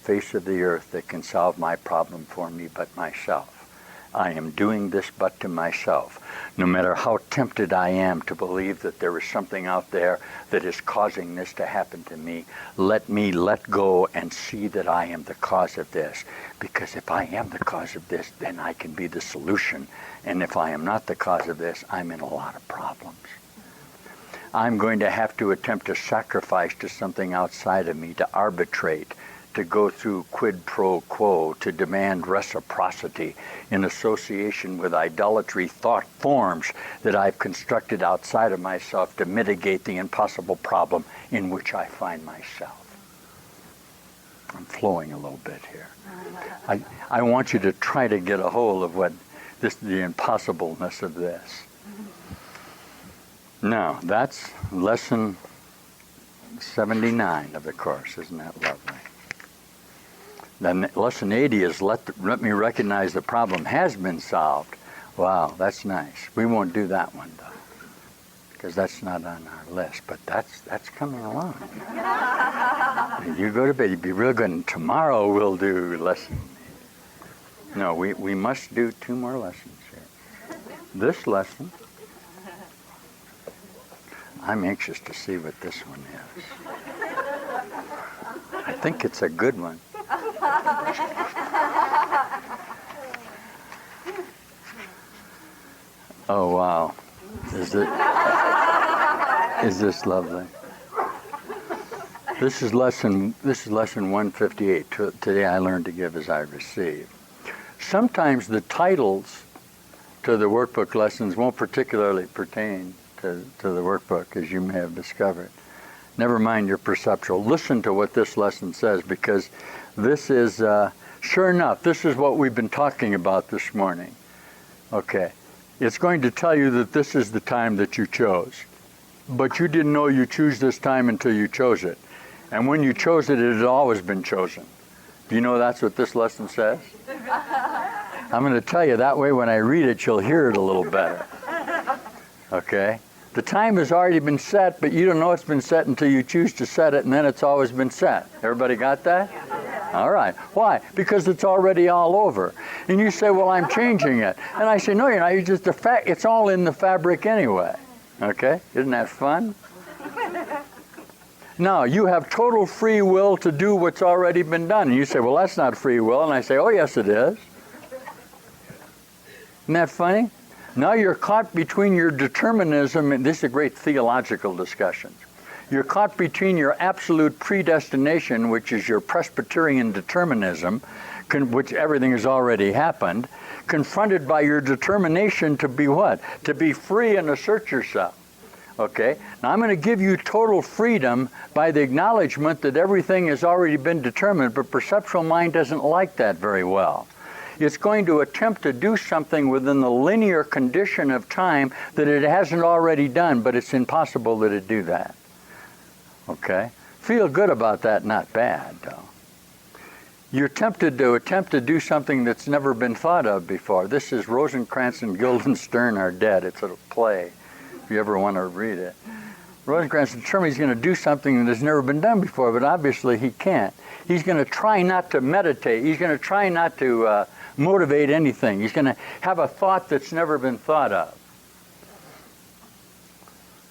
face of the earth that can solve my problem for me but myself. I am doing this but to myself. No matter how tempted I am to believe that there is something out there that is causing this to happen to me, let me let go and see that I am the cause of this. Because if I am the cause of this, then I can be the solution. And if I am not the cause of this, I'm in a lot of problems. I'm going to have to attempt to sacrifice to something outside of me, to arbitrate, to go through quid pro quo, to demand reciprocity in association with idolatry thought forms that I've constructed outside of myself to mitigate the impossible problem in which I find myself. I'm flowing a little bit here. I want you to try to get a hold of what the impossibleness of this. Now, that's lesson 79 of the course. Isn't that lovely? Then lesson 80 is let me recognize the problem has been solved. Wow, that's nice. We won't do that one though, because that's not on our list. But that's coming along. You go to bed. You'd be real good. And tomorrow we'll do lesson. No, we must do 2 more lessons here. This lesson. I'm anxious to see what this one is. I think it's a good one. Oh wow. Is this lovely? This is lesson 158. Today I learned to give as I receive. Sometimes the titles to the workbook lessons won't particularly pertain to the workbook, as you may have discovered. Never mind your perceptual. Listen to what this lesson says, because this is, sure enough, this is what we've been talking about this morning. Okay. It's going to tell you that this is the time that you chose. But you didn't know you choose this time until you chose it. And when you chose it, it had always been chosen. Do you know that's what this lesson says? I'm going to tell you that way when I read it, you'll hear it a little better. Okay? The time has already been set, but you don't know it's been set until you choose to set it, and then it's always been set. Everybody got that? All right. Why? Because it's already all over. And you say, well, I'm changing it. And I say, no, you're not. You're just it's all in the fabric anyway. Okay? Isn't that fun? Now, you have total free will to do what's already been done. And you say, well, that's not free will. And I say, oh, yes, it is. Isn't that funny? Now you're caught between your determinism, and this is a great theological discussion. You're caught between your absolute predestination, which is your Presbyterian determinism, which everything has already happened, confronted by your determination to be what? To be free and assert yourself. Okay? Now I'm going to give you total freedom by the acknowledgement that everything has already been determined, but perceptual mind doesn't like that very well. It's going to attempt to do something within the linear condition of time that it hasn't already done, but it's impossible that it do that. Okay? Feel good about that, not bad, though. You're tempted to do something that's never been thought of before. This is Rosencrantz and Guildenstern Are Dead. It's a play, if you ever want to read it. Rosencrantz determines he's going to do something that has never been done before, but obviously he can't. He's going to try not to meditate. He's going to try not to motivate anything. He's going to have a thought that's never been thought of.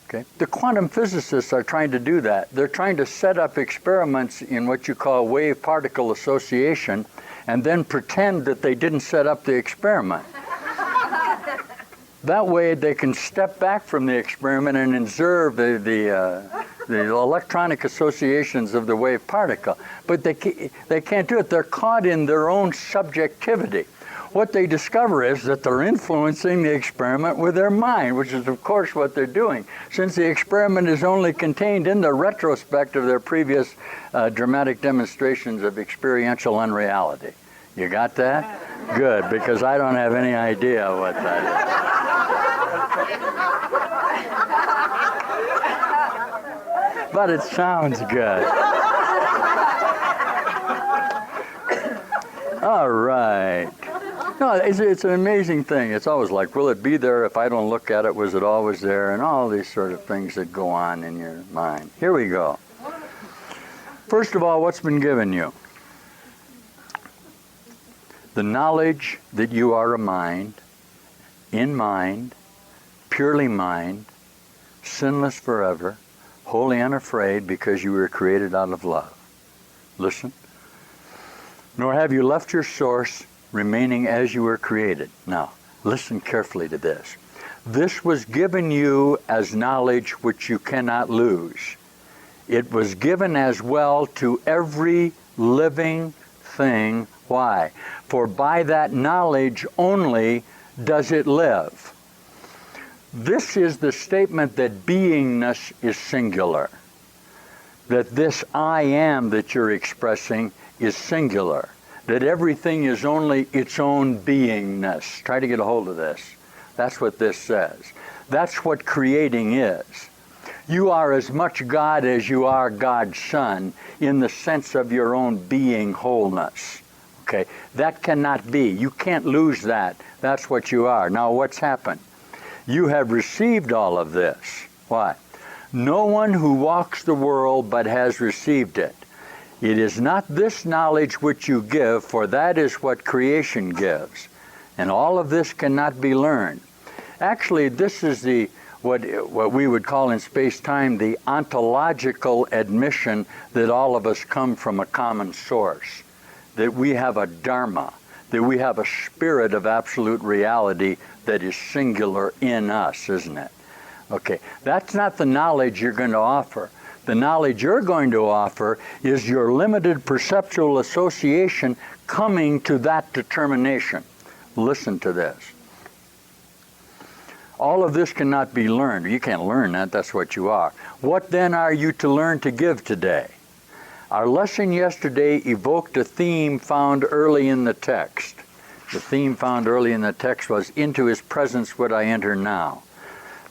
Okay? The quantum physicists are trying to do that. They're trying to set up experiments in what you call wave-particle association and then pretend that they didn't set up the experiment. That way they can step back from the experiment and observe the electronic associations of the wave particle. But they can't do it. They're caught in their own subjectivity. What they discover is that they're influencing the experiment with their mind, which is, of course, what they're doing, since the experiment is only contained in the retrospect of their previous dramatic demonstrations of experiential unreality. You got that? Good, because I don't have any idea what that is. But it sounds good. All right. No, it's an amazing thing. It's always like, will it be there if I don't look at it? Was it always there? And all these sort of things that go on in your mind. Here we go. First of all, what's been given you? The knowledge that you are a mind, in mind, purely mind, sinless forever, wholly unafraid because you were created out of love. Listen. Nor have you left your source, remaining as you were created. Now, listen carefully to this. This was given you as knowledge which you cannot lose. It was given as well to every living thing. Why? For by that knowledge only does it live. This is the statement that beingness is singular. That this I am that you're expressing is singular. That everything is only its own beingness. Try to get a hold of this. That's what this says. That's what creating is. You are as much God as you are God's Son in the sense of your own being wholeness. Okay? That cannot be. You can't lose that. That's what you are. Now what's happened? You have received all of this. Why? No one who walks the world but has received it. It is not this knowledge which you give, for that is what creation gives. And all of this cannot be learned. Actually, this is what we would call in space-time the ontological admission that all of us come from a common source, that we have a dharma, that we have a spirit of absolute reality that is singular in us, isn't it? Okay, that's not the knowledge you're going to offer. The knowledge you're going to offer is your limited perceptual association coming to that determination. Listen to this. All of this cannot be learned. You can't learn that. That's what you are. What then are you to learn to give today? Our lesson yesterday evoked a theme found early in the text. The theme found early in the text was, into his presence would I enter now.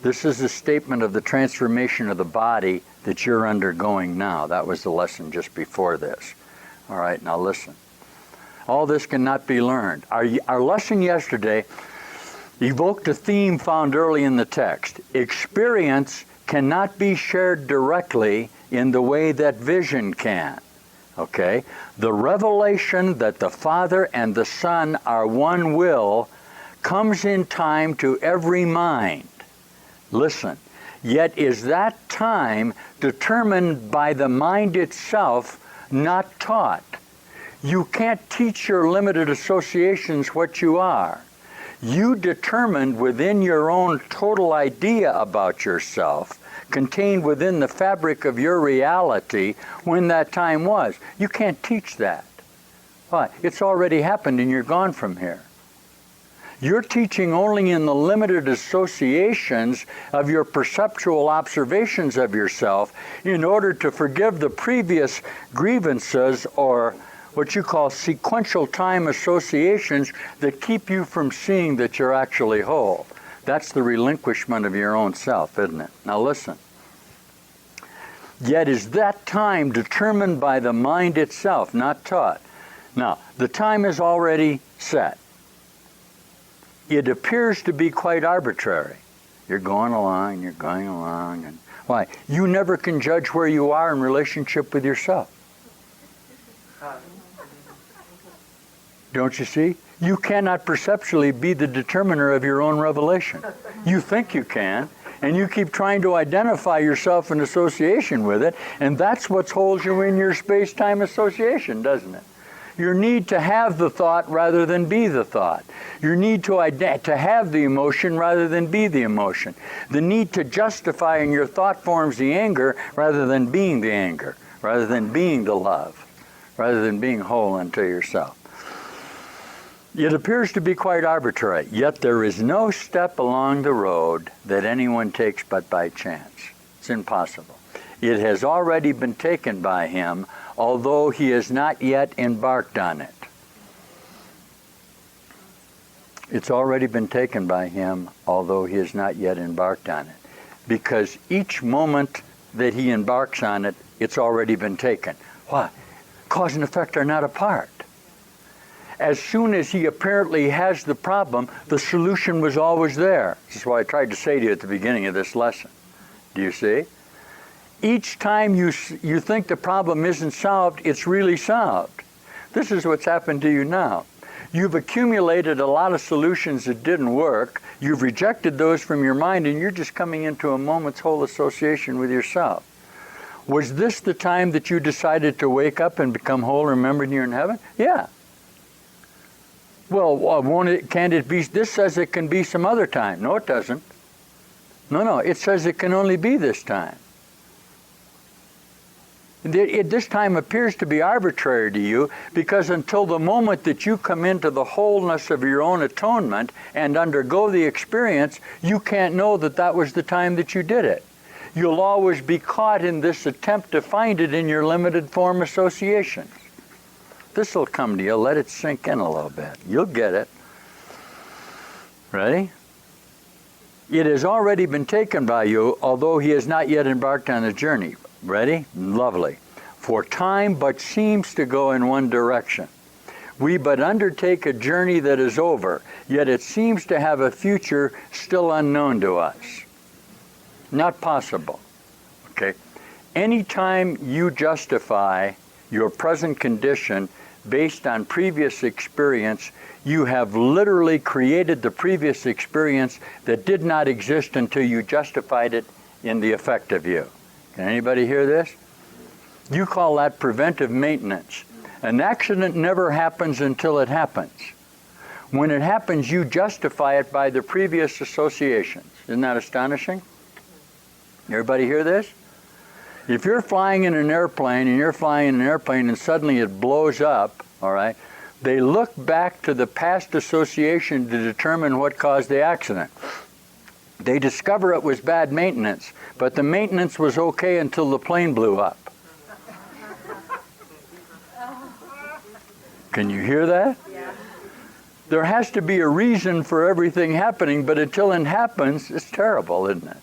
This is a statement of the transformation of the body that you're undergoing now. That was the lesson just before this. All right, now listen. All this cannot be learned. Our lesson yesterday evoked a theme found early in the text. Experience cannot be shared directly in the way that vision can. Okay? The revelation that the Father and the Son are one will comes in time to every mind. Listen, yet is that time determined by the mind itself, not taught. You can't teach your limited associations what you are. You determined within your own total idea about yourself, contained within the fabric of your reality, when that time was. You can't teach that. Why? It's already happened and you're gone from here. You're teaching only in the limited associations of your perceptual observations of yourself in order to forgive the previous grievances or what you call sequential time associations that keep you from seeing that you're actually whole. That's the relinquishment of your own self, isn't it? Now listen. Yet is that time determined by the mind itself, not taught. Now, the time is already set. It appears to be quite arbitrary. You're going along, you're going along. And why? You never can judge where you are in relationship with yourself. Don't you see? You cannot perceptually be the determiner of your own revelation. You think you can, and you keep trying to identify yourself in association with it, and that's what holds you in your space-time association, doesn't it? Your need to have the thought rather than be the thought. Your need to have the emotion rather than be the emotion. The need to justify in your thought forms the anger rather than being the anger, rather than being the love, rather than being whole unto yourself. It appears to be quite arbitrary, yet there is no step along the road that anyone takes but by chance. It's impossible. It has already been taken by him, although he has not yet embarked on it. It's already been taken by him, although he has not yet embarked on it. Because each moment that he embarks on it, it's already been taken. Why? Cause and effect are not apart. As soon as he apparently has the problem, the solution was always there. This is what I tried to say to you at the beginning of this lesson. Do you see? Each time you think the problem isn't solved, it's really solved. This is what's happened to you now. You've accumulated a lot of solutions that didn't work. You've rejected those from your mind, and you're just coming into a moment's whole association with yourself. Was this the time that you decided to wake up and become whole, remembered you're in heaven? Yeah. Well, can't it be? This says it can be some other time. No, it doesn't. No, it says it can only be this time. This time appears to be arbitrary to you because until the moment that you come into the wholeness of your own atonement and undergo the experience, you can't know that that was the time that you did it. You'll always be caught in this attempt to find it in your limited form associations. This will come to you. Let it sink in a little bit. You'll get it. Ready? It has already been taken by you, although he has not yet embarked on the journey. Ready? Lovely. For time but seems to go in one direction. We but undertake a journey that is over, yet it seems to have a future still unknown to us. Not possible. Okay? Anytime you justify your present condition based on previous experience, you have literally created the previous experience that did not exist until you justified it in the effect of you. Can anybody hear this? You call that preventive maintenance. An accident never happens until it happens. When it happens, you justify it by the previous associations. Isn't that astonishing? Everybody hear this? If you're flying in an airplane and suddenly it blows up, all right, they look back to the past association to determine what caused the accident. They discover it was bad maintenance, but the maintenance was okay until the plane blew up. Can you hear that? Yeah. There has to be a reason for everything happening, but until it happens, it's terrible, isn't it?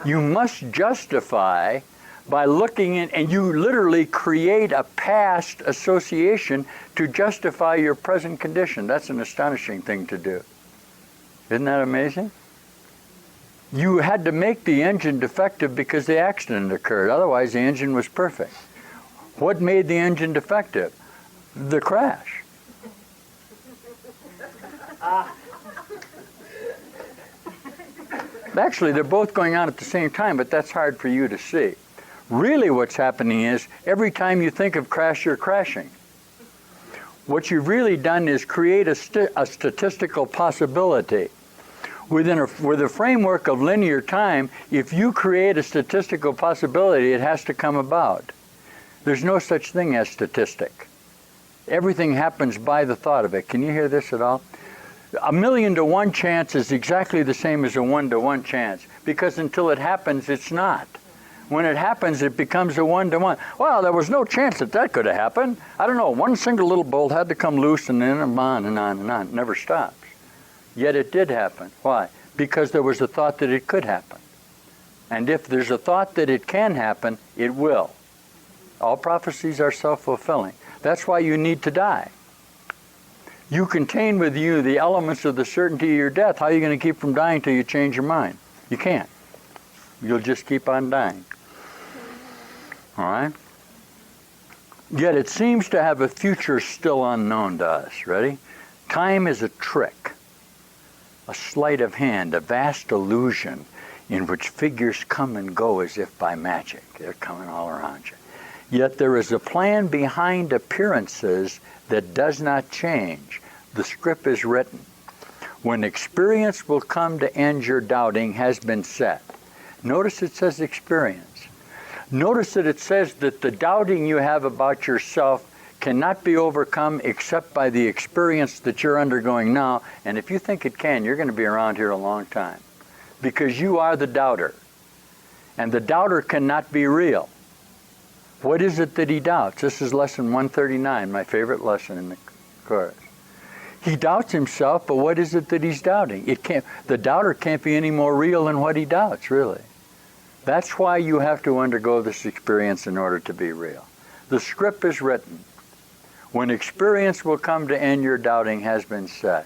You must justify by looking in, and you literally create a past association to justify your present condition. That's an astonishing thing to do. Isn't that amazing? You had to make the engine defective because the accident occurred. Otherwise, the engine was perfect. What made the engine defective? The crash. Actually, they're both going on at the same time, but that's hard for you to see. Really what's happening is every time you think of crash, you're crashing. What you've really done is create a statistical possibility. With a framework of linear time, if you create a statistical possibility, it has to come about. There's no such thing as statistic. Everything happens by the thought of it. Can you hear this at all? 1,000,000 to 1 chance is exactly the same as a 1 to 1 chance, because until it happens, it's not. When it happens, it becomes a 1 to 1. Well, there was no chance that could have happened. I don't know, one single little bolt had to come loose, and then on and on and on. It never stops. Yet it did happen. Why? Because there was a thought that it could happen. And if there's a thought that it can happen, it will. All prophecies are self-fulfilling. That's why you need to die. You contain with you the elements of the certainty of your death. How are you going to keep from dying till you change your mind? You can't. You'll just keep on dying. All right? Yet it seems to have a future still unknown to us. Ready? Time is a trick, a sleight of hand, a vast illusion in which figures come and go as if by magic. They're coming all around you. Yet there is a plan behind appearances that does not change. The script is written. When experience will come to end your doubting has been set. Notice it says experience. Notice that it says that the doubting you have about yourself cannot be overcome except by the experience that you're undergoing now. And if you think it can, you're going to be around here a long time. Because you are the doubter. And the doubter cannot be real. What is it that he doubts? This is lesson 139, my favorite lesson in the course. He doubts himself, but what is it that he's doubting? The doubter can't be any more real than what he doubts, really. That's why you have to undergo this experience in order to be real. The script is written. When experience will come to end your doubting has been set.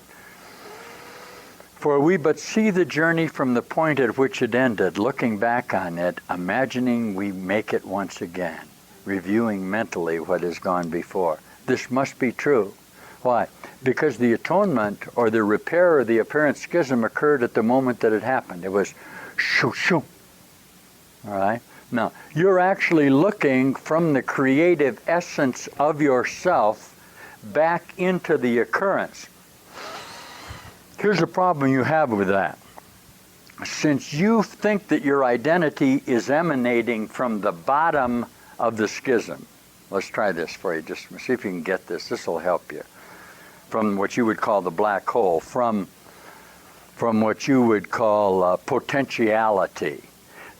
For we but see the journey from the point at which it ended, looking back on it, imagining we make it once again, reviewing mentally what has gone before. This must be true. Why? Because the atonement or the repair or the apparent schism occurred at the moment that it happened. It was shoo shoo. All right? Now, you're actually looking from the creative essence of yourself back into the occurrence. Here's the problem you have with that. Since you think that your identity is emanating from the bottom of the schism, let's try this for you. Just see if you can get this. This will help you. From what you would call the black hole, from what you would call potentiality,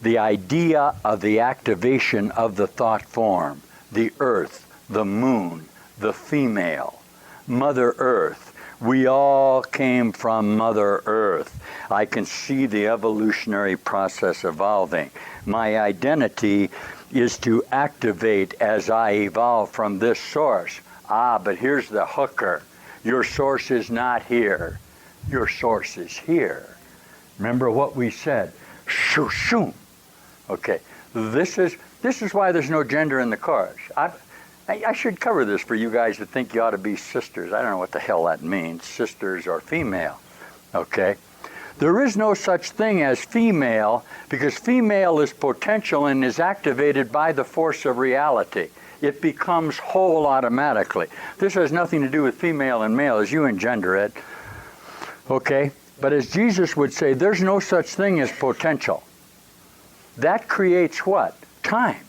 the idea of the activation of the thought form, the earth, the moon, the female, Mother Earth. We all came from Mother Earth. I can see the evolutionary process evolving. My identity is to activate as I evolve from this source. But here's the hooker. Your source is not here. Your source is here. Remember what we said. Shoo shoo. Okay. This is why there's no gender in the chorus. I should cover this for you guys that think you ought to be sisters. I don't know what the hell that means, sisters or female. Okay? There is no such thing as female, because female is potential and is activated by the force of reality. It becomes whole automatically. This has nothing to do with female and male as you engender it. Okay? But as Jesus would say, there's no such thing as potential. That creates what? Time.